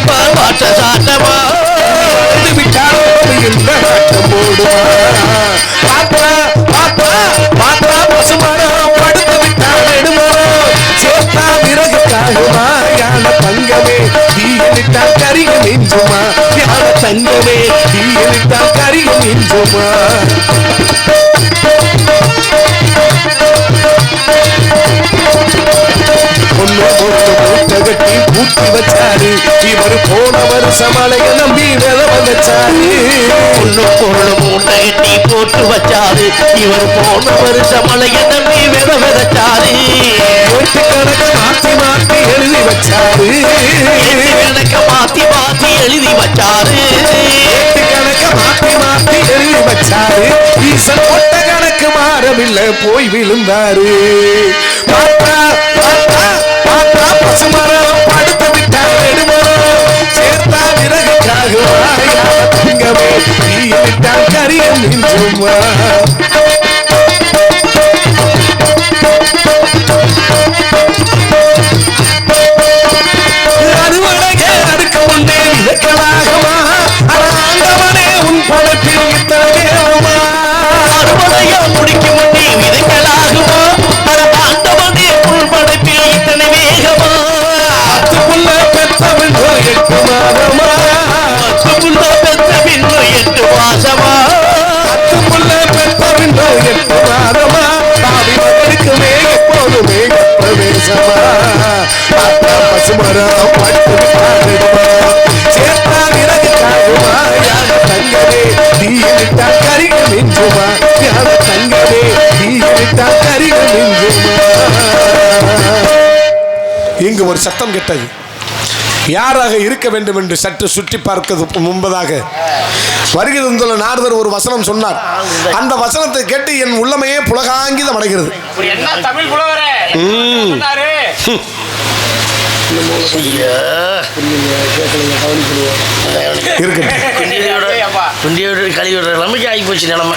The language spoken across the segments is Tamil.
பால் வாட்ட சாட்டமா விட்டாரோ இந்த நாட்டம் போடுமா பாப்பா பாப்பா பாப்பா பசுமரம் படுத்து விட்டால் நெடுமரம் சேர்த்தா விறகு காகுமா யான தங்கமே தீயலிட்டால் கரிக மிஞ்சுமா யான தங்கமே தீயலிட்டால் கரிக மிஞ்சுமா கட்டி பூட்டி வச்சாரு இவர் போன வருஷம் மலைய நம்பி வித வச்சாரு மூட்டை கட்டி போட்டு வச்சாரு இவர் போன வருஷம் மலைய நம்பி வித விதைச்சாரு கணக்க மாத்தி மாத்தி எழுதி வச்சாரு கணக்க மாத்தி மாத்தி எழுதி வச்சாரு கணக்க மாத்தி மாத்தி எழுதி வச்சாரு ஈசன் ஒட்ட கணக்கு மாறவில்லை போய் விழுந்தாரு பாப்பா பாப்பா பாப்பா பசுமரம் படுத்து விட்டார் நெடுமரம் சேர்த்தா விறகுக்காக தங்கமே விட்டால் கரிய நின்றுமா அறுவடைக்கு அடுக்க முன்னே விதைக்கலாகுமா ஆண்டவனே உன் படத்தில் இத்தகையமா அறுவடையா முடிக்க முன்னே விதைக்கலாகுமா ஆண்டவனே உன் படத்தில் இத்தனை வேகமா அத்துக்குள்ள பெத்த பின்னோ 8 மாதமா அத்துக்குள்ள பெத்த பின்னோ 8 மாசமா அத்துக்குள்ள பெத்த பின்னோ 8 மாதமா பாவி மகனுக்குமே எப்போதுமே பிரவேசமா அத்தா பசுமரம் பட்டு விட்டாடுமா சேர்த்தா விறகு காகுமா யான தங்கமே தீயிட்டா கரிக மிஞ்சுமா யான தங்கமே தீயிட்டா கரிக மிஞ்சுமா இங்கு ஒரு சத்தம் கேட்டது யாராக இருக்க வேண்டும் என்று சற்று சுற்றி பார்க்க முன்பதாக வருகை தந்துள்ள நாரதர் ஒரு வசனம் சொன்னார் அந்த வசனத்தை கேட்டு என் உள்ளமையே புலகாங்கிதம் அடைகிறது என்ன தமிழ் புலவரே நமக்கு ஆகி போச்சு நிலைமை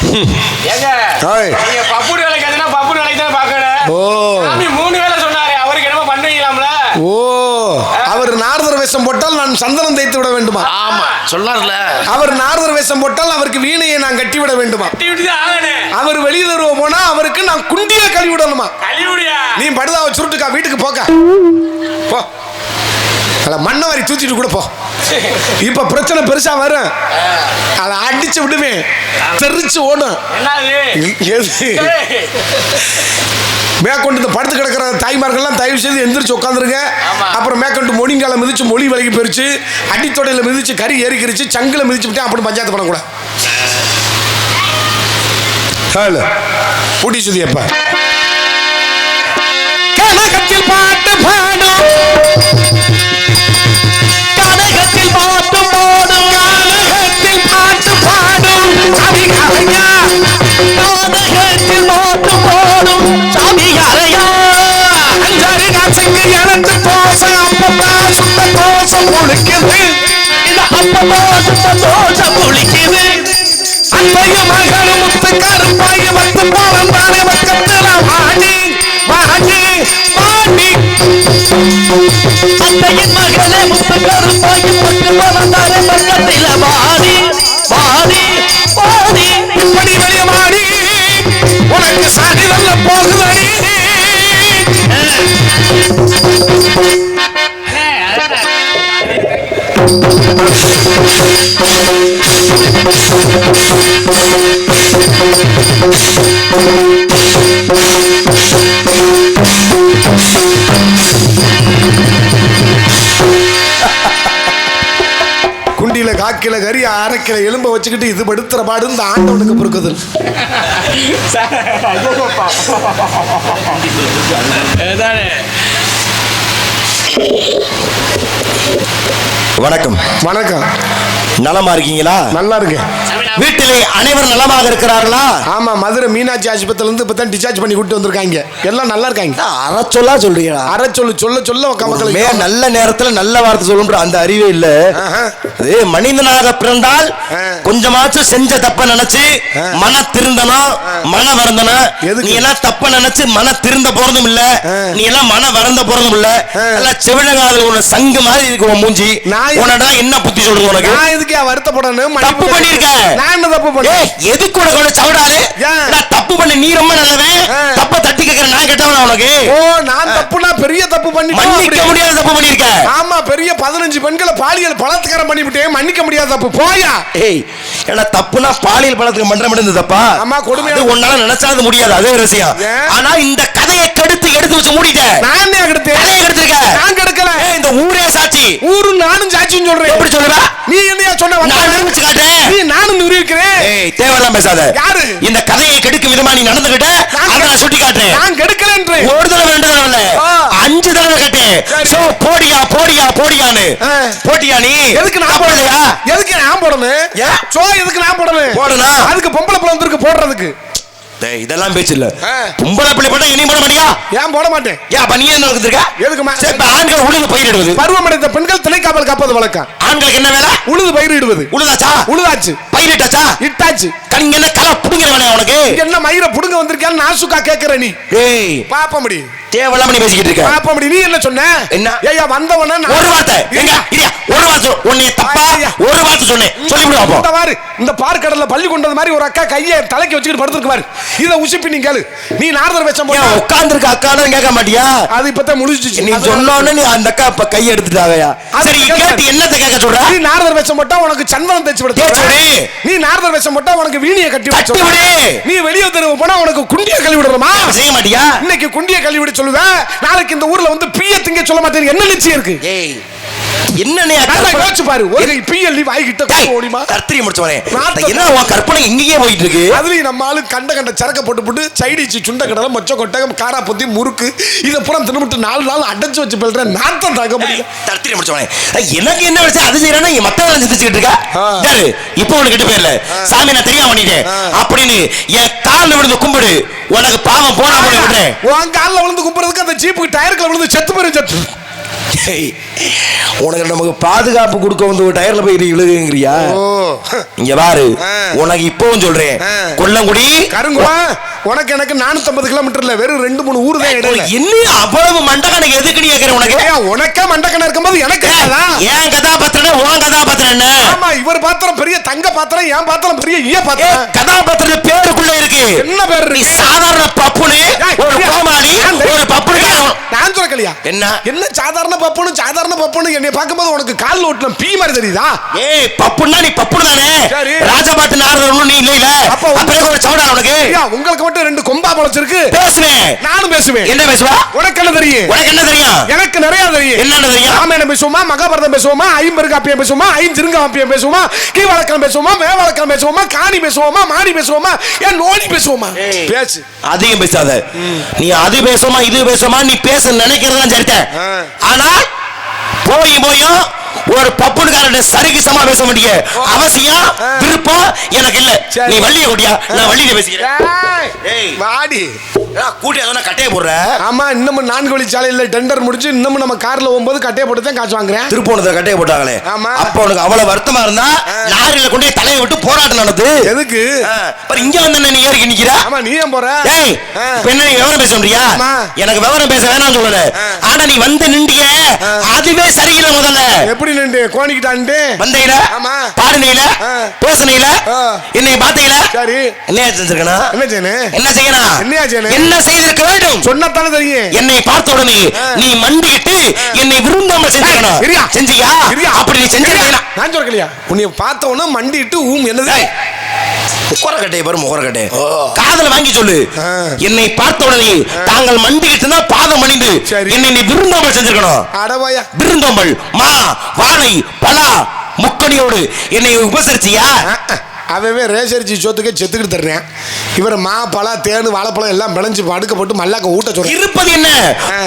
பப்புடு வேலைக்கு பப்புடு வேலைக்கு தான் பார்க்கணும் 3 வேலை சொன்னாரு அவருக்கு என்னமோ பண்ணுவீங்களாம்ல ஓ அவர் நாரதர் வேஷம் போட்டால் நான் சந்தனம் தேய்த்து விட வேண்டுமா ஆமா சொன்னார்ல அவர் நாரதர் வேஷம் போட்டால் அவருக்கு வீணையை நான் கட்டி விட வேண்டுமா அவர் வெளியே போனா அவருக்கு நான் குண்டிய கழுவி விடணுமா நீ படுதாவை சுருட்டுக்கா வீட்டுக்கு போக்க போ மண்ணவாரி தூச்சிட்டு கூட போ இப்ப பிரச்சனை பெருசா வரும் அதை அடிச்சு விடுவேன் தெரிச்சு ஓடும் மேற்கொண்டு படுத்து கிடக்கிற தாய்மார்கள்லாம் தயவு செய்து எந்திரிச்சு உட்காந்துருங்க அப்புறம் மேற்கொண்டு மொழிங்கால மிதிச்சு மொழி விலகி போயிருச்சு அடித்தொடையில மிதிச்சு கறி ஏறிக்கிருச்சு சங்குல மிதிச்சு விட்டேன் அப்படி பஞ்சாயத்து பண்ணக்கூடாது பூட்டி சுதியப்பா கனகத்தில் பாட்டு பாடும் கனகத்தில் பாட்டு பாடும் கனகத்தில் பாட்டு பாடும் அதிகாரையா கனகத்தில் பாட்டு பாடும் சாமியாரையா அஞ்சாறு காசுக்கு இழந்து தோசை அப்பப்பா சுத்த தோசை முழிக்குது இந்த அப்பமா சுத்த தோசை முழிக்குது அன்பையும் மகளும் முத்து கருப்பாயும் வந்து போலம் தானே பக்கத்துல வாடி வாடி வாடி அத்தையின் மகளே முத்து கருப்பாயும் வந்து போலம் தானே பக்கத்துல வாடி வாடி வாடி இப்படி வெளிய வாடி உனக்கு சாதி நல்ல போகுதடி குண்டியில காக்கில கறி அரைக்கில எலும்ப வச்சுக்கிட்டு இது படுத்துற பாடு இந்த ஆண்டவனுக்கு பொறுக்குது வணக்கம் வணக்கம் நலமா இருக்கீங்களா? நல்லா இருக்கு. வீட்டிலே அனைவரும் நலமாக இருக்கிறார்களா? ஆமா, மதுரை மீனாட்சி ஆஸ்பத்திரில இருந்து இப்பதான் டிஸ்சார்ஜ் பண்ணி கூட்டி வந்திருக்காங்க. எல்லாம் நல்லா இருக்காங்க. அறச்சொல்லா சொல்றீங்களா? அரை சொல்ல சொல்ல மக்களுக்கு நல்ல நேரத்துல நல்ல வார்த்தை சொல்லுன்ற அந்த அறிவே இல்ல. அது மனிதனாக பிறந்தால் கொஞ்சமாச்சும் செஞ்ச தப்ப நினைச்சு மன திருந்தனும், மன வருந்தனும். நீ எல்லாம் தப்ப நினைச்சு மன திருந்த போறதும் இல்ல, நீ எல்லாம் மன வருந்த போறதும் இல்ல. எல்லாம் செவிழங்காதல் உன சங்கு மாதிரி இருக்கு உன் மூஞ்சி. உனடா என்ன புத்தி சொல்றது உனக்கு? நான் எதுக்கு வருத்தப்படணும்? தப்பு பண்ணிருக்க. நான் என்ன தப்பு பண்ணேன்? எதுக்கு உனக்கு சவுடாது? நான் தப்பு பண்ண நீ ரொம்ப நல்லவன், தப்ப தட்டி கேக்குற நான் கெட்டவனா உனக்கு? ஓ, நான் தப்புனா பெரிய தப்பு பண்ணி மன்னிக்க முடியாத தப்பு பண்ணிருக்க. ஆமா, பெரிய 15 பெண்களை பாலியல் பலாத்காரம் பண்ணிவிட்டேன். மன்னிக்க முடியாத தப்பு. போயா. ஏய், ஏன்னா தப்புனா பாலியல் பலாத்காரம் பண்ற மட்டும் இந்த தப்பா? ஆமா, கொடுமையா. அது உன்னால நினைச்சாது முடியாது, அதே ரசியம். ஆனா இந்த கதையை எடுத்து வச்சு மூடிட்ட. நான் என்ன எடுத்தேன்? கதையை எடுத்துக்க. நான் எடுக்கல. இந்த ஊரே சாட்சி. ஊரு நானும் சாட்சின்னு சொல்றேன். எப்படி சொல்றா? நீ என்னையா சொன்ன? நான் நிரூபிச்சு காட்டுறேன். நீ நானும் நிரூபிக்கிறேன். ஏய், தேவையில்லாம் பேசாத. யாரு? இந்த கதையை கெடுக்கும் விதமா நீ நடந்துகிட்ட, அதை நான் சுட்டி காட்டுறேன். நான் கெடுக்கலன்றேன். ஒரு தடவை 2 தடவை இல்ல, 5 தடவை கேட்டேன். சோ போடியா போடியா போடியான்னு. போட்டியா நீ? எதுக்கு நான் போடலையா? எதுக்கு நான் போடணும்? சோ எதுக்கு நான் போடணும்? போடணும். அதுக்கு பொம்பளை பிள்ளை வந்திருக்கு போடுறதுக்கு. டேய், இதெல்லாம் பேச்சு இல்ல. பொம்பளை பிள்ளை போட்டா இனி போட மாட்டியா? ஏன் போட மாட்டேன்? ஏன் அப்ப நீ என்ன நடந்துருக்க? எதுக்குமா? சரி, இப்ப ஆண்கள் உழுது பயிரிடுவது. பருவமடைந்த பெண்கள் திணைக்காவல் காப்பது வழக்கம். ஆண்களுக்கு என்ன வேலை? உழுது பயிரிடுவது. உழுதாச்சா? உழுதாச்சு. பயிரிட்டாச்சா? இட்டாச்சு. கண்ணு என்ன கலை புடுங்கிற வேலையா உனக்கு? என்ன மயிரை புடுங்க வந்திருக்கியான்னு நாசுக்கா கேக்குற நீ? ஏய், பாப்ப முடி. தேவையில்லாம நீ பேசிக்கிட்டு இருக்க. பாப்ப முடி. நீ என்ன சொன்ன? என்ன? ஏய்யா வந்தவன ஒரு வார்த்தை. எங்க இரியா, ஒரு வார்த்தை. உன்னை தப்பா ஒரு வார்த்தை சொன்னேன். சொல்லிவிடு பாப்போம். இந்த பாரு, இந்த பார்க்கடல்ல பள்ளி கொண்டது மாதிரி ஒரு அக்கா கையை தலைக்கு வச்சுக்கிட்டு படுத்துருக்கு பாரு. இத உசிப்பி நீ கேளு. நீ நாரதர் வேஷம் போட்டா உட்கார்ந்திருக்க அக்கான்னு கேட்க மாட்டியா? அது இப்பதான் முடிஞ்சிச்சு. நீ சொன்னோன்னு நீ அந்த அக்கா இப்ப கை எடுத்துட்டாங்கயா. சரி, கேட்டு என்னத்தை கேட்க சொல்ற? நீ நாரதர் வேஷம் போட்டா உனக்கு சந்தனம் தேய்ச்சி விடு. நீ நாரதர் வேஷம் போட்டா உனக்கு வீணியை கட்டி விடு. நீ வெளியே தெருவு போனா உனக்கு குண்டிய கழுவி விடுறமா? செய்ய மாட்டியா? இன்னைக்கு குண்டிய கழுவி விட சொல்லுவேன், நாளைக்கு இந்த ஊர்ல வந்து பிய திங்க சொல்ல மாட்டேன். என்ன நிச்சயம் இருக்கு? ஏய், என்ன யோசிச்சு பாரு. ஒரு பிஎல் வாய்கிட்ட ஓடிமா கர்த்தரி முடிச்சவனே. என்ன உன் கற்பனை எங்கேயே போயிட்டு இருக்கு? அதுலயும் நம்ம ஆளு கண்ட சரக்க போட்டு சைடிச்சு சுண்ட கடலை மொச்ச கொட்டகம் காரா பொத்தி முறுக்கு இதை பூரா தின்னுட்டு 4 நாள் அடைச்சு வச்சு பெல்ற நாத்தம் தாக்க முடியல. கர்த்தரி முடிச்சவனே, எனக்கு என்ன வச்சு அது செய்யறேன்னா மத்தவங்க சிந்திச்சுக்கிட்டு இருக்கா? யாரு இப்போ உனக்கு கிட்ட போயிடல, சாமி நான் தெரியாம பண்ணிட்டேன் அப்படின்னு என் காலில் விழுந்து கும்பிடு. உனக்கு பாவம் போனா போன விடுறேன். உன் காலில் விழுந்து கும்பிடுறதுக்கு அந்த ஜீப்புக்கு டயருக்குள்ள விழுந்து செத்து போயிரு. செத்து உனக்கு நமக்கு பாதுகாப்பு கொடுக்க வந்து ஒரு டயர்ல போய் விழுகுங்கிறியா? இங்க பாரு, உனக்கு இப்பவும் சொல்றேன், கொல்லங்குடி கருங்குளா உனக்கு எனக்கு 450 கிலோமீட்டர்ல வெறும் 2-3 ஊர் தான் இடையில. என்ன அவ்வளவு மண்டக்கணக்கு எதுக்கு நீ கேக்குற? உனக்கு உனக்கே மண்டக்கணக்கு இருக்கும்போது எனக்கு ஏன் கதாபாத்திரம் உன் கதாபாத்திரம் என்ன? ஆமா, இவர் பாத்திரம் பெரிய தங்க பாத்திரம், என் பாத்திரம் பெரிய ஈய பாத்திரம். கதாபாத்திரம் பேருக்குள்ள இருக்கு. என்ன பேரு? நீ சாதாரண பப்புனு ஒரு கோமாளி ஒரு பப்புனு. நான் சொல்லலையா? என்ன என்ன சாதாரண பப்புனு என்னை பார்க்கும்போது உனக்கு கால்ல ஓட்டுன பீ மாதிரி தெரியுதா? ஏய், பப்புன்னா நீ பப்புனு தானே. ராஜபாட்டு நாரதர் நீ இல்ல. அப்ப ஒரு சவுடா உனக்கு. உங்களுக்கு மட்டும் 2 கொம்பா முளைச்சிருக்கு. பேசுவேன், நானும் பேசுவேன். என்ன பேசுவா? உனக்கு என்ன தெரியும்? உனக்கு என்ன தெரியும்? எனக்கு நிறைய தெரியும். என்ன தெரியும்? ராமாயணம் பேசுவோமா, மகாபாரதம் பேசுவோமா, ஐம்பெருங்காப்பியம் பேசுவோமா, ஐஞ்சிருங்காப்பியம் பேசுவோமா, கீழ்வழக்கம் பேசுவோமா, மேவழக்கம் பேசுவோமா, காணி பேசுவோமா, மாணி பேசுவோமா, ஏன் நோனி பேசுவோமா? பேசு. அதிகம் பேசாத. நீ அது பேசுவோமா இது பேசுவோமா நீ பேச நினைக்கிறதெல்லாம் சரிதான். ஆனா போயும் ஒரு பப்புனுக்காரன் சரிக்கு சமா பேச வேண்டிய அவசியம் விருப்பம் எனக்கு இல்ல. நீ வள்ளிய கொட்டியா, நான் வள்ளிய பேசிக்கிறேன். வாடி கூட்டி அதான் கட்டையை போடுற. ஆமா, இன்னமும் 4 வழிச்சாலையில டெண்டர் முடிச்சு இன்னமும் நம்ம கார்ல போகும்போது கட்டையை போட்டு தான் காசு வாங்குறேன். திருப்போணத்துல கட்டையை போட்டாங்களே. அப்ப உனக்கு அவ்வளவு வருத்தமா இருந்தா லாரியில கொண்டு தலையை விட்டு போராட்டம் நடந்து எதுக்கு இங்க வந்து நீ ஏறி நிக்கிற? ஆமா, நீ ஏன் போற? ஏய், என்ன நீ விவரம் பேச முடியா? எனக்கு விவரம் பேச வேணாம் சொல்லல. ஆனா நீ வந்து நின்றிய அதுவே சரியில்லை. முதல்ல எப்படி நின்று கோணிக்கிட்டான்ட்டு வந்தீல? ஆமா, பாடுனீல, பேசுனீல, என்னை பாத்தீல. சரி, என்ன செஞ்சிருக்கணும்? என்ன செய்யணும்? என்ன செய்யணும்? என்ன செய்யணும்? என்ன செய்திருக்க வேண்டும்? சொன்னதானே தெரியும். என்னை பார்த்த உடனே நீ மண்டிக்கிட்டு என்னை விரும்பாம செஞ்சிருக்கணும். செஞ்சியா? அப்படி நீ செஞ்சிருக்கீங்களா? நான் சொல்லலையா? உன்னை பார்த்த உடனே மண்டிட்டு என்னது முகரக்கட்டை பாரு, முகரக்கட்டை காதல வாங்கி சொல்லு. என்னை பார்த்த உடனே தாங்கள் மண்டிக்கிட்டு தான் பாதம் அணிந்து என்னை நீ விருந்தோம்பல் செஞ்சிருக்கணும். அடவாயா, விருந்தோம்பல் மா வாழை பலா முக்கடியோடு என்னை உபசரிச்சியா? அவன் ரேசரிச்சி சொத்துக்கே செத்துக்கிட்டு தர்றேன். இவர் மா பழா தேனு வாழைப்பழம் எல்லாம் விளைஞ்சு படுக்க போட்டு மல்லாக்க ஊட்ட சொல்ற இருப்பது என்ன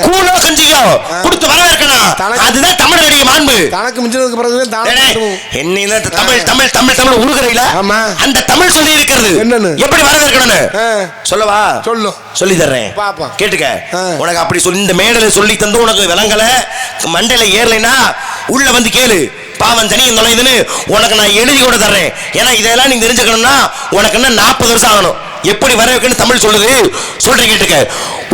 கூழோ கஞ்சியோ கொடுத்து வரவேற்கணும். அதுதான் தமிழருடைய மாண்பு. தனக்கு மிஞ்சதுக்கு பிறகு என்ன தமிழ் தமிழ் தமிழ் தமிழ் உருகுறையில அந்த தமிழ் சொல்லி இருக்கிறது என்னன்னு எப்படி வரவேற்கணும்னு சொல்லவா? சொல்லு, சொல்லி தர்றேன் பாப்பா, கேட்டுக்க. உனக்கு அப்படி சொல்லி இந்த மேடையில சொல்லி தந்து உனக்கு விளங்கல மண்டையில ஏறலைன்னா உள்ள வந்து கேளு. பாவம் தனி நுழையுதுன்னு உனக்கு நான் எழுதி கூட தர்றேன். ஏன்னா இதெல்லாம் நீ தெரிஞ்சுக்கணும்னா உனக்கு என்ன 40 வருஷம் ஆகணும். எப்படி வரவேற்கணும் தமிழ் சொல்லுது சொல்றேன் கேட்டுக்க.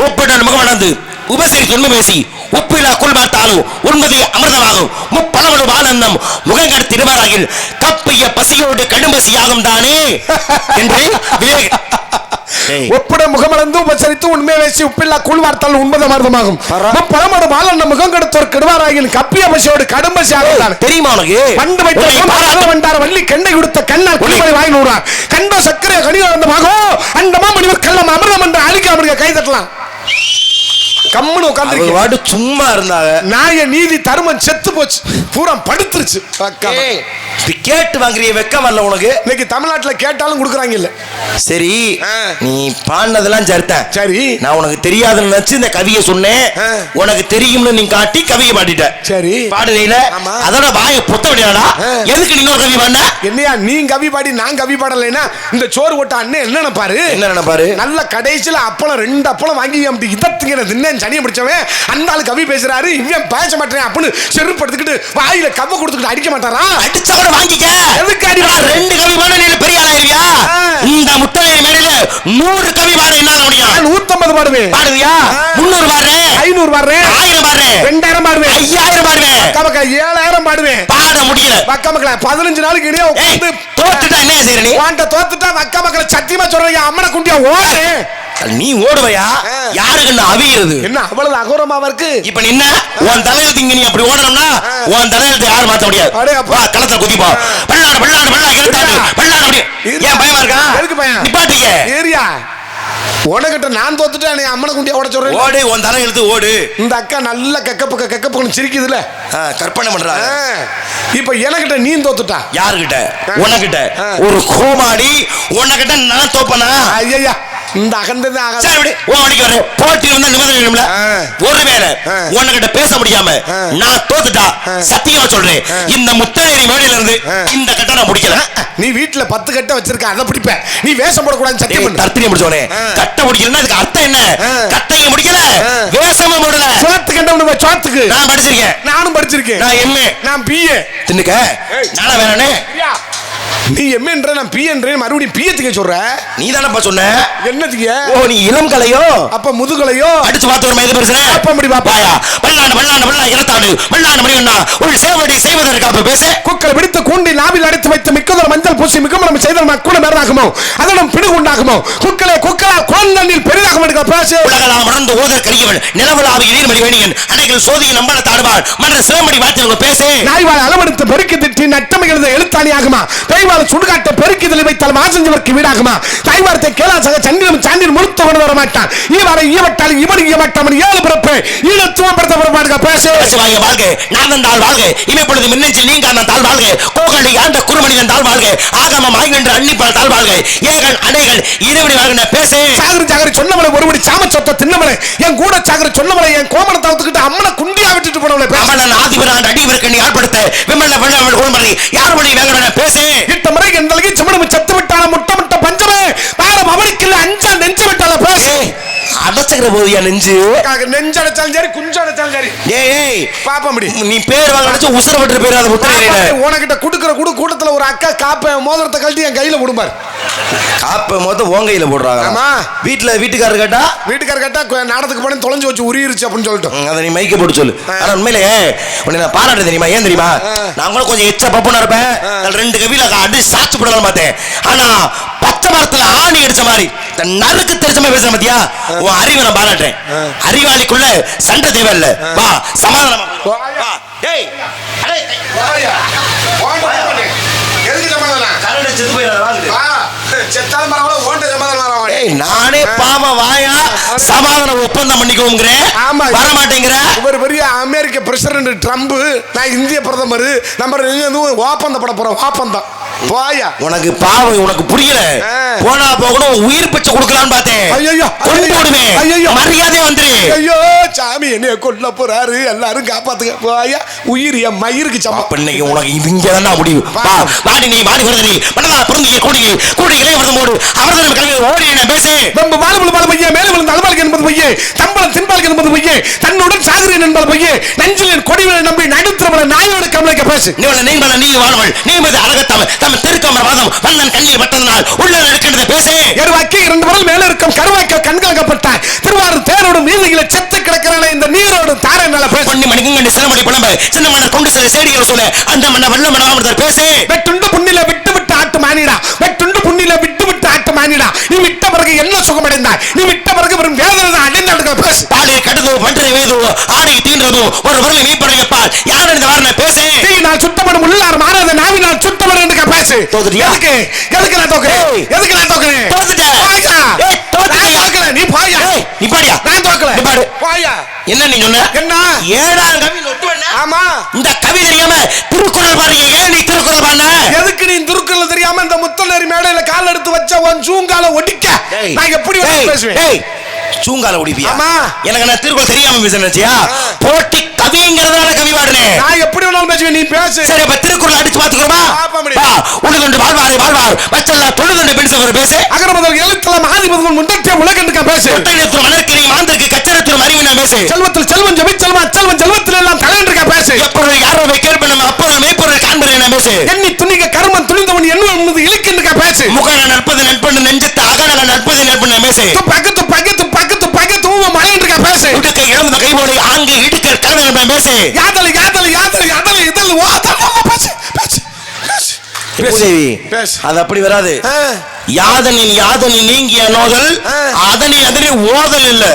ஒப்பிட்ட முகம் வளர்ந்து உபசரி தொன்மை பேசி உப்பிலா குள்பாட்டாலும் உண்மதி அமிர்தமாகும் முப்பலவடு ஆனந்தம் முகங்கட திருவாராகில் கப்பைய பசியோடு கடும்பசியாகும் தானே என்று ஒப்பிட முகமளந்து உபசரித்து உண்மை பேசி உப்பில்லா கூழ்வார்த்தால் உண்மத அமிர்தமாகும் முப்பலமடு ஆனந்தம் முகம் கெடுத்தோர் கெடுவாராகில் கப்பிய பசியோடு கடும்பசியாகும் தெரியுமா உனக்கு? பண்டு வைத்த வண்டார வள்ளி கண்ணை கொடுத்த கண்ணால் குளிமலை வாயில் ஊறார் கண்டோ சக்கரை கடிதமாகும் அண்டமா மணிவர் கள்ளம் அமிர்தம் என்று அழிக்க கை தட்டலாம். கம்முன்னு உட்கார்ந்து சும்மா இருந்தாங்க. நாய நீதி தர்மம் செத்து போச்சு, பூரா படுத்துருச்சு. கேட்டு வாங்குறிய வெக்கம் வரல உனக்கு? இன்னைக்கு தமிழ்நாட்டுல கேட்டாலும் கொடுக்குறாங்க இல்ல. சரி, நீ பாடினதெல்லாம் சரிதான். சரி, நான் உனக்கு தெரியாதுன்னு நினைச்சு இந்த கவியை சொன்னேன். உனக்கு தெரியும்னு நீ காட்டி கவியை பாடிட்ட. சரி, பாடுறீல அதோட வாயை பொத்த விடையாடா. எதுக்கு நீங்க கவி பாடின? என்னையா நீ கவி பாடி நான் கவி பாடலைன்னா இந்த சோறு ஓட்ட அண்ணன் என்ன நினைப்பாரு? என்ன நினைப்பாரு? நல்ல கடைசியில அப்பளம் 2 அப்பளம் வாங்கி அப்படி இதத்துக்கு தின்னு சனியை பிடிச்சவன் அந்த ஆளு கவி பேசுறாரு, இவன் பேச மாட்டேன் அப்படின்னு செருப்பு எடுத்துக்கிட்டு வாயில கவ கொடுத்துக்கிட்டு அடிக்க மாட்டாரா? அடிச்ச கூட வாங்கிக்க. எதுக்கு அடி? 2 கவி பாட நீ பெரிய ஆளாயிருவியா? இந்த முட்டை மேடையில 100 கவி பாட என்ன முடியும்? 150 பாடுவேன். பாடுவியா? 300 பாடுறேன், 500 பாடுறேன், 1000 பாடுறேன், 2000 பாடுவேன், 5000 பாடுவேன், பக்கமக்க 7000 பாடுவேன். பாட முடியல. பக்கமக்கல 15 நாளுக்கு இடையே உட்கார்ந்து தோத்துட்டா என்ன செய்ற நீ? வாண்ட தோத்துட்டா பக்கமக்கல சத்தியமா சொல்றீங்க அம்மன குண்டியா ஓடு. நீ ஓடுவையா? யாருக்கு அவிகிறது என்ன அவ்வளவு அகோரமாவா இருக்கு? இப்ப நீ என்ன உன் தலையில திங்க நீ அப்படி ஓடணும்னா உன் தலையில யாரும் மாத்த முடியாது. களத்துல குதிப்பா பல்லாடு பல்லாடு பல்லாடு எடுத்தாடு பல்லாடு அப்படி. ஏன் பயமா இருக்கா? எதுக்கு பயம்? நிப்பாட்டிக்க ஏரியா உனக்கிட்ட நான் தோத்துட்டேன், நீ அம்மனை குண்டியா ஓட சொல்றேன். ஓடு, உன் தலை எழுத்து ஓடு. இந்த அக்கா நல்ல கக்கப்புக்கு சிரிக்குதுல, கற்பனை பண்றாங்க. இப்ப எனக்கிட்ட நீ தோத்துட்டா யாருகிட்ட? உனக்கிட்ட. ஒரு கோமாடி உனக்கிட்ட நான் தோப்பனா? ஐயா இந்த அகந்தது போட்டி வந்து நிபந்தனை ஒருவேளை உன்கிட்ட பேச முடியாம நான் தோத்துட்டா சத்தியமா சொல்றேன் இந்த முத்தநேரி மேடையில இருந்து இந்த கட்ட நான் முடிக்கல. நீ வீட்டுல 10 கட்ட வச்சிருக்க, அதை பிடிப்ப. நீ வேஷம் போடக்கூடாது சத்தியம். தர்த்தினியம் முடிச்சோனே கட்ட முடிக்கலன்னா அதுக்கு அர்த்தம் என்ன? கட்டையும் முடிக்கல வேஷமும் போடல. சோத்து கட்ட சோத்துக்கு நான் படிச்சிருக்கேன். நானும் படிச்சிருக்கேன். நான் எம்ஏ, நான் பிஏ. தின்னுக்க நானா வேணானே? நீ எம்ஏன்ற நான் பிஏன்ற மறுபடியும் பிஏத்துக்கு சொல்ற. நீ தானப்பா சொன்ன. என்னத்துக்கு? ஓ நீ இளம் கலையோ அப்ப முதுகலையோ அடிச்சு பார்த்து ஒரு மயில பேசுற. அப்ப முடி பாப்பாயா பல்லாண்டு பல்லாண்டு பல்லா இரத்தாண்டு பல்லாண்டு மணியண்ணா உள் சேவடி செய்வதற்கு அப்ப பேச குக்கர் பிடித்து கூண்டி நாவில் அடைத்து வைத்த மிக்கதொரு மஞ்சள் பூசி மிக்கமரம் செய்தல் மக்குள மேலாகுமோ அதனும் பிடு உண்டாகுமோ குக்கலே குக்கரா கோந்தனில் பெரிதாக எடுக்க பேச உலகலாம் மறந்து ஓதர் கரியவன் நிலவலாவி நீர்மடி வேணியன் அணைகள் சோதியை நம்பள தாடுவாள் மன்ற சிவமடி வார்த்தை பேச நாய்வாள் அளவெடுத்து பெருக்கி திட்டி நட்டம் எழுத எழுத்தாணி ஆகுமா தைவாள் சுடுகாட்டை பெருக்கி தெளி வைத்தால் மாசஞ்சவருக்கு வீடாகுமா தாய்வார்த்தை கேளாசக சந்திரம் சாண்டில் முழுத்த கொண்டு வர மாட்டான் ஈவாரை ஈவட்டால் இவன் ஈவட்டாமல் 7 பிறப்பு ஈழத்துவம் படுத்த பேச வாழ்க நான் தாள் வாழ்க இமைப்பொழுது மின்னஞ்சில் நீங்க அந்த தாள் வாழ்க கோகலி ஆண்ட குறுமணிதன் தாள் வாழ்க ஆகமம் ஆய்கின்ற அன்னிப்பால் தாள் வாழ்க ஏகன் அணைகள் இருவடி வாழ்க பேச சாகரி சாகரி சொன்னவளை ஒருபடி சாம சொத்த தின்னவளை என் கூட சாகரி சொன்னவளை என் கோமனை தவிர்த்துக்கிட்டு அம்மனை குண்டியா விட்டுட்டு போனவளை அம்மன் ஆதிபரான் அடிவருக்கு நீ ஆட்படுத்த விமல்ல வெள்ளவள் கோமரி யார் மணி வேங்க பேச இட்ட முறை எந்தலகி செம்மனும் சத்து விட்டான முட்டை முட்டை பஞ்சமே பாரம் அவனுக்கு அஞ்சா நெஞ்சு விட்டால பேச அடைச்சுக்கிற போதியா நெஞ்சு நெஞ்சு அடைச்சாலும் சரி குஞ்சு அடைச்சாலும் சரி. ஏய் பாப்பா முடி நீ பேர் வாங்க அடைச்சு உசர விட்டு பேர் அதை முட்டை உனக்கிட்ட குடுக்கிற கூட்டத்துல ஒரு அக்கா காப்ப மோதிரத்தை கழட்டி என் கையில போடுப்பாரு. காப்ப மொத்தம் உன் கையில போடுறாங்க. ஆமா வீட்டுக்காரர் கேட்டா நாடத்துக்கு போன தொலைஞ்சு வச்சு உரியிருச்சு அப்படின்னு சொல்லிட்டு அதை நீ மைக்க போட்டு சொல்லு. ஆனா உண்மையிலே உன்னை நான் பாராட்டு தெரியுமா? ஏன் தெரியுமா? நான் கூட கொஞ்சம் எச்ச பப்புனா இருப்பேன். 2 கவியில அடி சாச்சு போடலாம் பார்த்தேன். ஆனா பச்சை மரத்துல ஆணி அடிச்ச மாதிரி நறுக்கு தெரிச்சமா பேசுற மத்தியா உன் அறிவை நான் பாராட்டுறேன். அறிவாளிக்குள்ள சண்டை தேவையில்ல. வா சமாதானமா டேய் அடே எதுக்கு சமாதானம்? கரண்ட் செத்து போயிரா வாங்க. வா செத்தால மரவள ஓண்ட சமாதானம் வரவா. டேய் நானே பாவ வாயா சமாதான ஒப்பந்தம் பண்ணிக்கோங்கிற ஆமா. வர மாட்டேங்கிற. இவர் பெரிய அமெரிக்க பிரசிடென்ட் ட்ரம்ப், நான் இந்திய பிரதமர். நம்ம ஒப்பந்தம் பட போறோம். ஒப்பந்தம் போயா. உனக்கு பாவம், உனக்கு புரியல. போனா போகணும், உயிர் பிச்சை கொடுக்கலான்னு பார்த்தேன். ஐயோ கொண்டு போடுவேன். ஐயோ மரியாதை வந்துரு. ஐயோ சாமி என்னைய கொல்ல போறாரு, எல்லாரும் காப்பாத்துங்க. போயா, உயிர் என் மயிருக்கு சமம். இன்னைக்கு உனக்கு இங்க தான் முடிவு. வாடி நீ வாடி வருது. நீ மனதா பிறந்தீங்க கூடிய கூடிய விரதம் போடு. அவர்தான் கல்வி ஓடி என்ன பேசு. நம்ம மாலபுல பால பையே, மேல விழுந்த அல்பாலுக்கு என்பது பையே, தம்பளம் தின்பாலுக்கு என்பது பையே, தன்னுடன் சாகுறேன் என்பது பையே, நெஞ்சிலின் கொடிகளை நம்பி நடுத்திரமல நாயோடு கமலைக்க பேசு. நீ வாழ்வள் நீ மீது அழகத்தவன் தம் திருக்கமரவாதம் வந்தன் கண்ணில் பட்டதனால் உள்ள இருக்கின்றது பேசு. எருவாக்கி 2 விரல் மேல இருக்கும் கருவாக்க கண்காக்கப்பட்டார். திருவாரூர் தேரோடு நீதியில செத்து கிடக்கிறான இந்த நீரோடு தாரை மேல பேசு. பொன்னி மணிக்கு சிலமடி புலம்பு சின்ன மன்னர் கொண்டு சில சேடிகளை சொல்ல அந்த மன்னர் வெள்ள மனவாமர் பேசு. வெட்டுண்டு புண்ணில விட்டு விட்டு ஆட்டு மானிடா, வெட்டுண்டு புண்ணில விட்டு விட்டு ஆட்டு மானிடா. நீ விட்ட பிறகு என்ன சுகம் அடைந்தாய்? நீ விட்ட பிறகு வெறும் வேதனை தான் அடைந்தாடுகள் பேசு. பாலை கடுதோ பன்றரை வேதோ ஆடை தீன்றதோ ஒரு விரலை மீப்படையப்பால் யார் இந்த வாரனை பேசு. நான் சுத்தப்படும் உள்ளார் மாறாத நாவினால் சுத்தப்படும் என்று பேசு. எதுக்கு எதுக்கு நான் தோக்குறேன்? எதுக்கு நான் தோக்குறேன்? தோத்துட்டேன். நீ போயா. நீ பாடியா? நான் தோக்கல. நீ பாடு. போயா. என்ன நீ சொன்ன? என்ன 7ஆம் கவி ஒட்டுவனா? ஆமா. இந்த கவி தெரியாம திருக்குறள் பாடுறீங்க. ஏன் நீ திருக்குறள் பாடுன? எதுக்கு நீ திருக்குறள் தெரியாம இந்த முத்தநேரி மேடையில கால் எடுத்து வச்ச உன் சூங்கால ஒடிக்க நான் எப்படி பேசுவேன்? ஏய் சூங்கால ஒடிப்பியா? ஆமா. எனக்கு நான் திருக்குறள் தெரியாம பேசுறேன்ச்சியா? போட்டி கவிங்கிறதால கவி பாடுனே. நான் எப்படி வேணாலும் பேசுவேன், நீ பேசு. சரி அப்ப திருக்குறள் அடிச்சு பாத்துக்கறோமா? வா உழுதுண்டு வாழ்வாரே வாழ்வார் மச்சல்ல தொழுதுண்டு பெண்சவர் பேசு. அகர முதல் எழுத்தெல்லாம் ஆதி முதல் முண்டத்தே உலகண்டுக்க பேசு. ஒட்டையத்து மலர்க்கிரி மாந்தருக்கு கச்சரத்து அறிவினா பேசு. செல்வத்தில் செல்வன் ஜெபி செல்வா செல்வன் செல்வத்தில் எல்லாம் தலையண்டுக்க பேசு. எப்பொழுது யாரோ கேட்பேன் நம்ம அப்பொழுது மேய்ப்பொருள் காண்பேன் பேசு. எண்ணி துணிக கர்மம் துணிந்தவன் என்ன இழுக்கின்ற பேசு. முகன நட்பது நட்பண்ணு நெஞ்சத்து அகல நட்பது நட்பண்ணு பேசு. பக்கத்து பக்கத்து பக்கத்து பக்கத்து மலையண்டுக்க பேசு. உடுக்க இழந்த கைவோடு ஆங்கு இடுக்க கலந்து பேசு. யாதல யாதல யாதல யாதல இதல் ஓ பேசு பேசு பேசு. அது அப்படி வராது. யாதனின் நீங்கிய நோதல் அதனின் ஓதல் இல்ல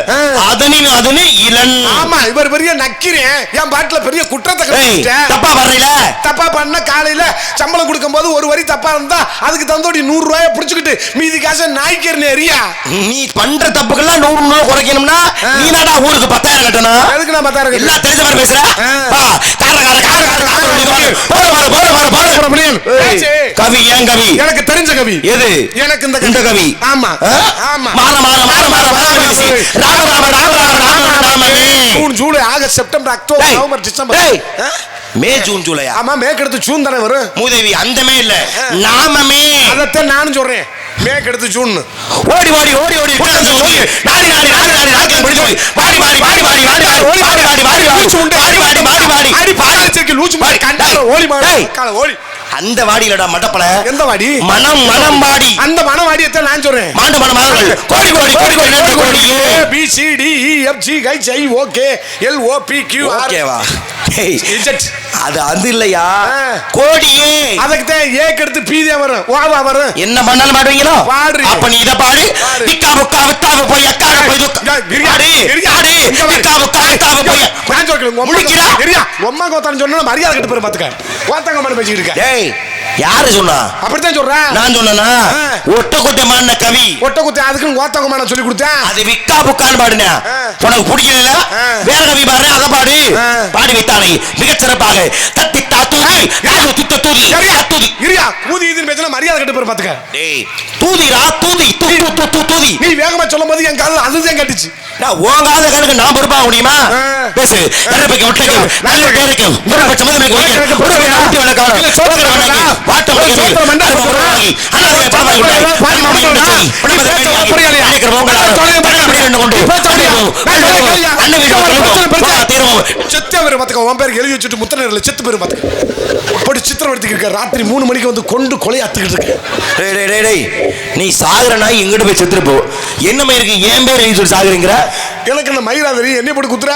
அதனின் இளன். ஆமா இவர் பெரிய நக்கிறேன் என் பாட்டுல பெரிய குற்றத்தை தப்பா வர்றீல. தப்பா பண்ண காலையில சம்பளம் கொடுக்கும் போது ஒரு வரி தப்பா இருந்தா அதுக்கு தந்தோடி 100 ரூபாய புடிச்சுக்கிட்டு மீதி காசை நாய்க்கேர்னு எரியா. நீ பண்ற தப்புக்கெல்லாம் 100 ரூபாய் குறைக்கணும்னா நீ தாடா ஊருக்கு 10,000 கட்டணும். எதுக்கு நான் 10,000 எல்லாம் தெரிஞ்ச மாதிரி பேசுற. கவி ஏன் கவி? எனக்கு தெரிஞ்ச கவி எது? எனக்கு இந்த கவி. ஆமா ஆமா. மாற மாற மாற மாற ராம ராம ராம ராம ராமனே. June July August September October November December May June ஜூலையா? ஆமா மேக்கெடுத்து ஜூன் தானே வரும். மூதேவி அந்தமே இல்ல நாமமே. அதத்தான் நானும் சொல்றேன். மேக்கெடுத்து ஜூன். ஓடி ஓடி ஓடி ஓடி நாடி நாடி நாடி நாடி நாடி பிடிச்சு வாடி வாடி வாடி வாடி வாடி வாடி வாடி வாடி வாடி லூச்சு உண்டு வாடி வாடி வாடி வாடி அடி பாடிச்சிருக்கு லூச்சு மாதிரி கண்டால ஓடி மாடு கால ஓடி. அந்த வாடிலடா மட்டப்பல. எந்த வாடி? மனம் மனம் வாடி. அந்த மனம் வாடியத்தை நான் சொல்றேன். மாண்டு மனம் மாடு கோடி கோடி கோடி கோடி கோடி A B C D E F G H I O K L O P Q R. ஓகேவா? அது அது இல்லையா கோடியே. அதுக்கு தான் ஏக்கு எடுத்து பீதே வரும் ஓவா வரும். என்ன பண்ணாலும் பாடுவீங்களோ பாடு. அப்ப நீ இத பாடு. விக்கா புக்கா வித்தாவ போய் அக்கா போய் ஆடி ஆடி விக்கா புக்கா வித்தாவ போய் நான் சொல்றேன். முடிக்கிறா சரியா? அம்மா கோத்தான்னு சொன்னா மரியாதை கிட்ட போய் பாத்துக்க. கோத்தாங்க மன பேசிட்டு இருக்க. டேய் யாரு சொன்னா? அப்படிதான் சொல்றேன். நான் சொன்னனா? ஒட்டக்குட்டமான கவி. ஒட்டக்குட்ட அதுக்கு கோத்தாங்கமான சொல்லி கொடுத்தேன். அது விக்கா புக்கான்னு பாடுனே. உனக்கு பிடிக்கல வேற கவி பாரு அத பாடு. பாடி வைத்தானே மிகச் சிறப்பாக தட்டி தாத்தூதி யாரு துத்த தூதி சரியா தூதி இரியா ஊதி இதுன்னு பேசினா மரியாதை கட்டு போய் பாத்துக்க. டேய் தூதிடா தூதி தூதி. நீ வேகமா சொல்லும்போது என் காதுல அதுதான் கட்டிச்சு. நான் உங்காத கணக்கு நான் பொறுப்பா முடியுமா? பேசு கரப்பைக்கு ஒட்டக்கு நல்ல கேருக்கு முறப்ப சமதமே கோயிக்கு ஒரு நாட்டி வணக்கம் சோதர வணக்கம் வாட்ட சோதர மண்டல போறாங்க. அண்ணா பாபா கூட பாடி மாமா சொல்லி பணமத புரியலையா? கேக்குற உங்களா பணம் கொண்டு அண்ணா வீடு தீரமோ செத்தவர் பாத்துக்க. உன் பேருக்கு எழுதி வச்சுட்டு முத்தனர்ல செத்து பேர் பாத்துக்க. அப்படி சித்திரவர்த்திக்கு இருக்க ராத்திரி 3 மணிக்கு வந்து கொண்டு கொலையாத்துக்கிட்டு இருக்கு. டேய் டேய் டேய் டேய் நீ சாகுற நாய் எங்கிட்ட போய் செத்துற போ. என்னமா இருக்கு ஏன் பேர் எழுதி சொல்லி சாகுறீங்கற? எனக்கு என்ன மயிராதிரி என்ன போட்டு குத்துற?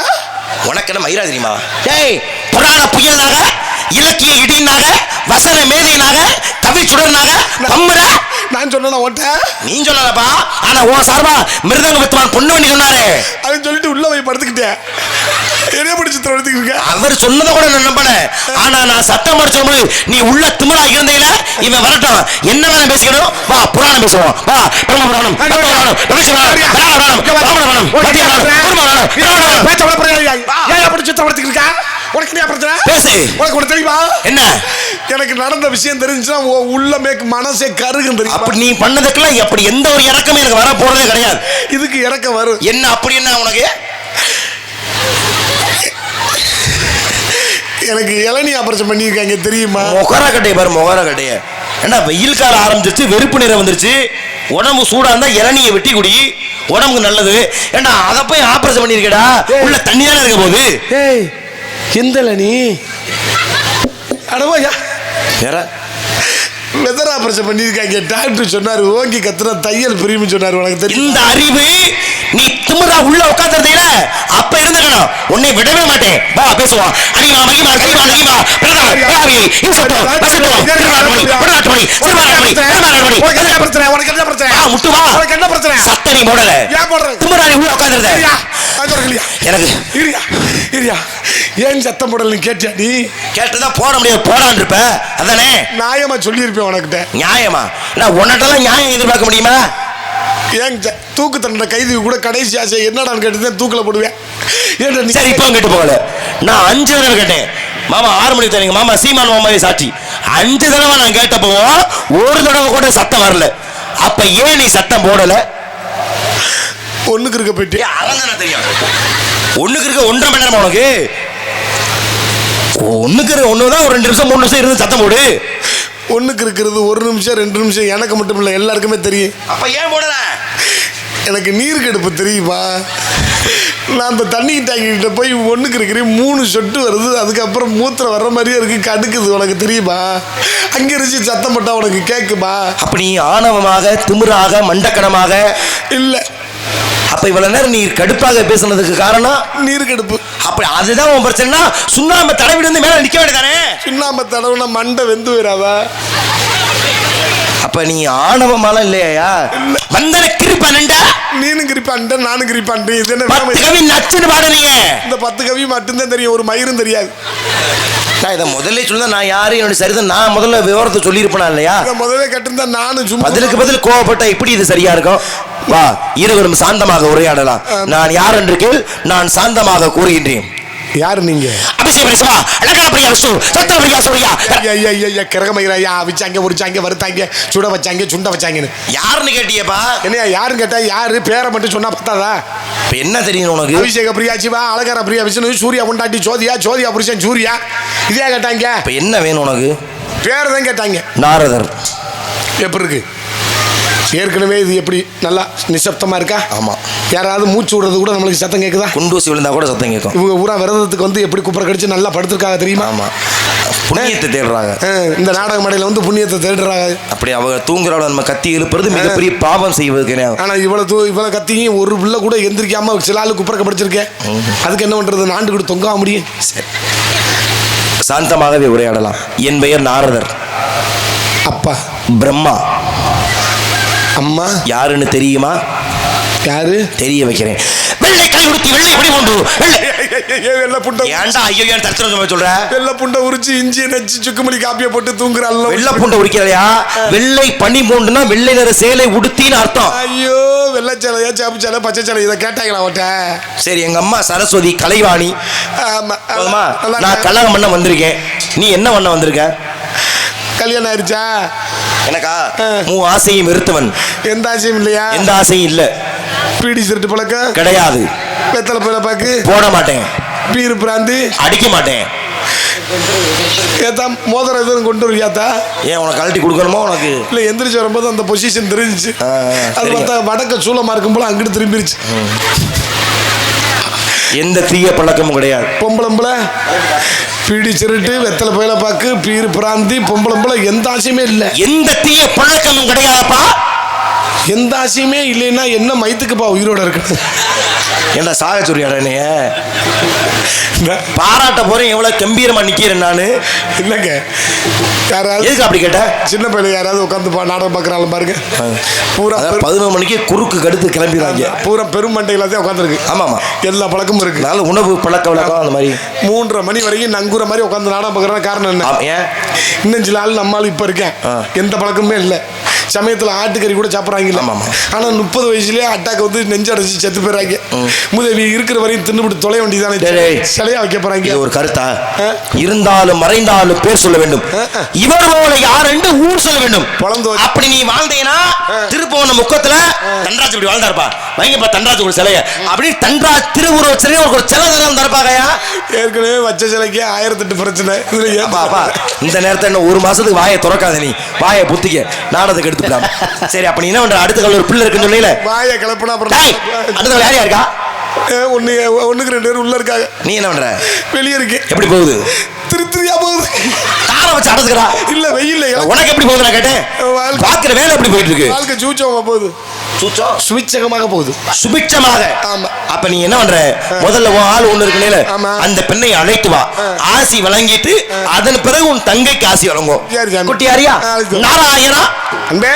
உனக்கு என்ன மயிராதிரிமா? டேய் புராண புயல்னாக இலக்கிய இடினாக வசன மேதைனாக கவி சுடர்னாக பம்மற நான் சொன்னா ஓட்ட நீ சொல்லலப்பா. ஆனா ஓ சார்பா மிருதங்க வித்வான் பொன்னுவண்ணி சொன்னாரே அது சொல்லிட்டு உள்ள போய் படுத்துக்கிட்டேன். என்ன பிடிச்சி தரத்துக்கு இருக்க அவர் சொன்னதை கூட நான் நம்பனேன். ஆனா நான் சட்டம் படிச்சோம் நீ உள்ள திமிரா இருந்தீல இவன் வரட்டும் என்ன வேணா பேசிக்கணும். வா புராணம் பேசுவோம். வா பிரம்ம புராணம் புராணம் உனக்கு என்ன பிரச்சனை? பேசு. உனக்கு ஒண்ணு தெரியுமா? என்ன? எனக்கு நடந்த விஷயம் தெரிஞ்சுன்னா உள்ளமே மனசே கருகும் தெரியும். அப்படி நீ பண்ணதுக்கெல்லாம் அப்படி எந்த ஒரு இறக்கமே எனக்கு வர போறதே கிடையாது. இதுக்கு இறக்க வரும். என்ன அப்படி என்ன உனக்கு? எனக்கு இளநீ ஆபரேஷன் பண்ணியிருக்காங்க தெரியுமா? முகர கட்டைய பாரு, முகர கட்டைய. ஏன்னா வெயில் காலம் ஆரம்பிச்சிருச்சு, வெறுப்பு நிறம் வந்துருச்சு. உடம்பு சூடா இருந்தா இளநியை வெட்டி குடி, உடம்புக்கு நல்லது. ஏன்னா அதை போய் ஆபரேஷன் பண்ணிருக்கடா, உள்ள தண்ணி தானே இருக்க போகுது. ஏய் எந்த இளநீ? அடவாயா வேற வெதர் ஆபரேஷன் பண்ணியிருக்காங்க. டாக்டர் சொன்னாரு ஓங்கி கத்துனா தையல் பிரியும் சொன்னாரு. உனக்கு தெரியும் இந்த அறிவு நீ திமிரா உள்ள உட்கார்ந்ததுல அப்ப இருந்துக்கணும். உன்னை விடவே மாட்டேன். வா பேசுவோம். அடிமா மகிமா கரிமா லகிமா பிரதா பாவி இன்சட்டோ பசட்டோ பிரதாமணி பிரதாமணி சிறுமாரமணி சிறுமாரமணி. உனக்கு என்ன பிரச்சனை? உனக்கு என்ன பிரச்சனை? முட்டு வா. உனக்கு என்ன பிரச்சனை? சத்தனி போடல. ஏன் போடுற? திமிரா நீ உள்ள உட்கார்ந்தத. எனக்கு இரியா இரியா ஏன் சத்தம் போடல கேட்டியா? நீ கேட்டதா போட முடியாது, போடான்னு இருப்ப அதானே? நியாயமா சொல்லியிருப்பேன் உனக்கிட்ட. நியாயமா? நான் உன்னட்டெல்லாம் நியாயம் எதிர்பார்க்க முடியுமா? ஏன் தூக்கு தண்டனை கைது கூட கடைசி ஆசை என்னடான்னு கேட்டு தூக்கில போடுவேன். சரி இப்போ கேட்டு போகல. நான் 5 தடவை கேட்டேன். மாமா 6 மணிக்கு தரீங்க மாமா, சீமான் மாமாவே சாட்சி. 5 தடவை நான் கேட்டப்போ ஒரு தடவை கூட சத்தம் வரல. அப்ப ஏன் நீ சத்தம் போடல? ஒண்ணுக்கு இருக்க போயிட்டு அவன் தெரியும். ஒண்ணுக்கு இருக்க 1.5 மணி நேரமா உனக்கு? ஒண்ணுக்கு இருக்க ஒண்ணுதான் ஒரு 2 நிமிஷம் 3 நிமிஷம் இருந்து சத்தம் போடு. ஒண்ணுக்கு இருக்கிறது 1 நிமிஷம் 2 நிமிஷம் எனக்கு மட்டும் இல்லை எல்லாருக்குமே தெரியும். அப்ப ஏன் போடல? எனக்கு நீர் கடுப்பு தெரியுமா? நான் அந்த தண்ணி டேங்கிட்ட போய் ஒண்ணுக்கு இருக்கிறேன் 3 சொட்டு வருது. அதுக்கப்புறம் மூத்திரம் வர்ற மாதிரியே இருக்கு, கடுக்குது. உனக்கு தெரியுமா? அங்க இருந்து சத்தம் போட்டா உனக்கு கேக்குமா? அப்படி ஆணவமாக திமிராக மண்டக்கணமாக இல்ல. அப்ப இவ்வளவு நேரம் நீ கடுப்பாக பேசுனதுக்கு காரணம் நீர் கடுப்பு. அப்படி அதுதான் உன் பிரச்சனை. சுண்ணாம்பு தடவிட்டு வந்து மேல நிக்க வேண்டியதானே? சுண்ணாம்பு தடவுனா மண்டை வெந்து போயிடாதா? அப்ப நீ ஆணவமால இல்லையா? வந்தன கிரிப்பான்டா. நீனும் கிரிப்பான்ட நானும் கிரிப்பான்ட. இது என்ன 10 கவி நச்சுன்னு பாடுறீங்க? இந்த 10 கவி மட்டும்தான் தெரியும், ஒரு மயிரும் தெரியாது. நான் இதை முதல்ல சொல்ல நான் யாரு என்னோட சரிதான் நான் முதல்ல விவரத்தை சொல்லியிருப்பேனா இல்லையா? முதல்ல கட்டிருந்தா நானும் சும்மா பதிலுக்கு பதில் கோவப்பட்ட இப்படி இது சரியா இருக்கும்? வா இருவரும் சாந்தமாக உரையாடலாம். நான் யார் என்று கேள், நான் சாந்தமாக கூறுகின்றேன். யாரு நீங்க? அபிஷேகம் பேசுவா அழகா பிரியா விஷ்ணு சத்தம் பிரியா சூர்யா. ஐயா கிரகமயிராயா அவிச்சாங்க உரிச்சாங்க வறுத்தாங்க சுட வச்சாங்க சுண்ட வச்சாங்கன்னு யாருன்னு கேட்டியப்பா? என்னையா யாருன்னு கேட்டா யாரு பேரை மட்டும் சொன்னா பத்தாதா? என்ன தெரியும் உனக்கு? அபிஷேக பிரியா சிவா அழகார பிரியா விஷ்ணு சூர்யா கொண்டாட்டி ஜோதியா ஜோதியா புருஷன் சூர்யா இதே கேட்டாங்க. இப்ப என்ன வேணும் உனக்கு? பேரை தான் கேட்டாங்க. நாரதர் எப்படி இருக்கு? ஏற்கனவே இது எப்படி நல்லா நிசப்தமா இருக்கா? ஆமா. யாராவது மூச்சு விடுறது கூட நம்மளுக்கு சத்தம் கேட்குதா? குண்டூசி விழுந்தா கூட சத்தம் கேட்கும். இவங்க ஊரா விரதத்துக்கு வந்து எப்படி குப்பரை கடிச்சு நல்லா படுத்திருக்காங்க தெரியுமா? ஆமா. புண்ணியத்தை தேடுறாங்க. இந்த நாடக மேடையில வந்து புண்ணியத்தை தேடுறாங்க. அப்படி அவங்க தூங்குறவள நம்ம கத்தி இழுப்புறது மிகப்பெரிய பாவம் செய்வது கிடையாது. ஆனா இவ்வளவு கத்தியும் ஒரு பிள்ளை கூட எந்திரிக்காம சில ஆளு குப்பரை படிச்சிருக்கேன். அதுக்கு என்ன பண்றது? நாண்டு கூட தொங்க முடியும். சாந்தமாகவே உரையாடலாம். என் பெயர் நாரதர். அப்பா பிரம்மா. அம்மா யாருன்னு தெரியுமா? யாரு? தெரிய வைக்கிறேன். வெள்ளை கை உடுத்தி வெள்ளை எப்படி கொண்டு வெள்ளை புண்டை ஏன்டா ஐயோ ஏன் தர்த்தனம் சொல்ற? வெள்ளை புண்டை உரிச்சு இஞ்சி நச்சு சுக்குமல்லி காப்பியை போட்டு தூங்குறாள். வெள்ளை புண்டை உரிக்கலையா? வெள்ளை பனி பூண்டுனா வெள்ளை நிற சேலை உடுத்தின்னு அர்த்தம். ஐயோ வெள்ளை சேலையா சாப்பு சேலை பச்சை சேலை இதை கேட்டாங்களா அவட்ட? சரி எங்க அம்மா சரஸ்வதி கலைவாணி. நான் கல்யாணம் பண்ண வந்திருக்கேன். நீ என்ன பண்ண வந்திருக்க? கல்யாணம் ஆயிருச்சா? எனக்கா? உன் ஆசையும் வெறுத்தவன். எந்த ஆசையும் இல்லையா? எந்த ஆசையும் இல்ல. பீடி சிரட்டு பழக்கம் கிடையாது. வெத்தலை போல பாக்கு போட மாட்டேன். பீரு பிராந்தி அடிக்க மாட்டேன். ஏத்தா மோதிரம் எதுவும் கொண்டு வருவியாத்தா? ஏன் உனக்கு கழட்டி கொடுக்கணுமா? உனக்கு இல்ல எந்திரிச்சு வரும்போது அந்த பொசிஷன் தெரிஞ்சிச்சு. அது பார்த்தா வடக்க சூளமா இருக்கும் போல அங்கிட்டு திரும்பிருச்சு. எந்த தீய பழக்கமும் கிடையாது. பொம்பளம்பள பீடி சிரட்டு வெத்தலை போயில பாக்கு பீரு பிராந்தி பொம்பளம்பள எந்த ஆசையுமே இல்லை. எந்த தீய பழக்கமும் கிடையாதுப்பா. எந்த ஆசையுமே இல்லைன்னா என்ன மயத்துக்குப்பா உயிரோட இருக்கு? என்ன சாக சொல்றியாடா? நீ பாராட்ட போறேன். எவ்வளவு கம்பீரமா நிக்கிறேன் நானு. இல்லைங்க யாராவது எதுக்கு அப்படி கேட்ட? சின்ன பையன் யாராவது உட்காந்து நாடகம் பார்க்கறாங்க பாருங்க. பூரா 11 மணிக்கு குறுக்கு கடுத்து கிளம்பிடுறாங்க. பூரா பெரும் மண்டையில தான் உட்காந்துருக்கு. ஆமாமா எல்லா பழக்கமும் இருக்கு. நல்ல உணவு பழக்க வழக்கம் அந்த மாதிரி 3:30 மணி வரைக்கும் நங்குற மாதிரி உட்காந்து நாடகம் பார்க்கறதுக்கு காரணம் என்ன? ஏன் இன்னும் சில ஆள் நம்மளால இப்ப இருக்கேன் எந்த பழக்கமே இல்லை. சமயத்துல ஆட்டுக்கறி கூட சாப்பிட்றாங்க. ஆனா 30 வயசுலயே அட்டாக் வந்து நெஞ்சு அடைச்சு செத்து போயிடறாங்க. முதவி இருக்கிற வரையும் தின்னுபிட்டு தொலை வேண்டியதானே சிலையா வைக்க போறாங்க. ஒரு கருத்தா இருந்தாலும் மறைந்தாலும் பேர் சொல்ல வேண்டும். இவர் போல யார் என்று ஊர் சொல்ல வேண்டும். அப்படி நீ வாழ்ந்தேனா திருப்போன முக்கத்துல தன்ராஜ் இப்படி வாழ்ந்தாருப்பா வைங்கப்பா தன்ராஜ் ஒரு சிலைய அப்படி தன்ராஜ் திருவுருவ சிலைய ஒரு சிலை தரம் தரப்பாகையா. ஏற்கனவே வச்ச சிலைக்கு 1008 பிரச்சனை. இந்த நேரத்தை இன்னும் ஒரு மாசத்துக்கு வாயை திறக்காத, நீ வாயை புத்திக்க நாடகத்துக்கு எடுத்துக்கலாம். சரி அப்ப நீ என்ன பண்ற? அடுத்த கால ஒரு பிள்ளை இருக்குன்னு சொன்னீல வாயை கிளப்புனா அடுத்த யார் யாருக்கா? ஒண்ணுக்கு 2 பேர் உள்ள இருக்காங்க. நீ என்ன பண்ற? வெளியே இருக்கு. எப்படி போகுது? திருத்திரியா போகுது. காரை வச்சு அடக்குறா இல்ல வெயில். உனக்கு எப்படி போகுது நான் கேட்டேன். பாக்குற வேலை எப்படி போயிட்டு இருக்கு? வாழ்க்கை சூச்சமா போகுது. சுபிட்சமாக போகுது. சுபிட்சமாக. ஆமா. அப்ப நீ என்ன பண்ற? முதல்ல உன் ஆள் ஒண்ணு இருக்குனேல அந்த பெண்ணை அழைத்து வா, ஆசி வழங்கிட்டு அதன் பிறகு உன் தங்கைக்கு ஆசி வழங்கும். குட்டியாரியா நாராயணா அன்பே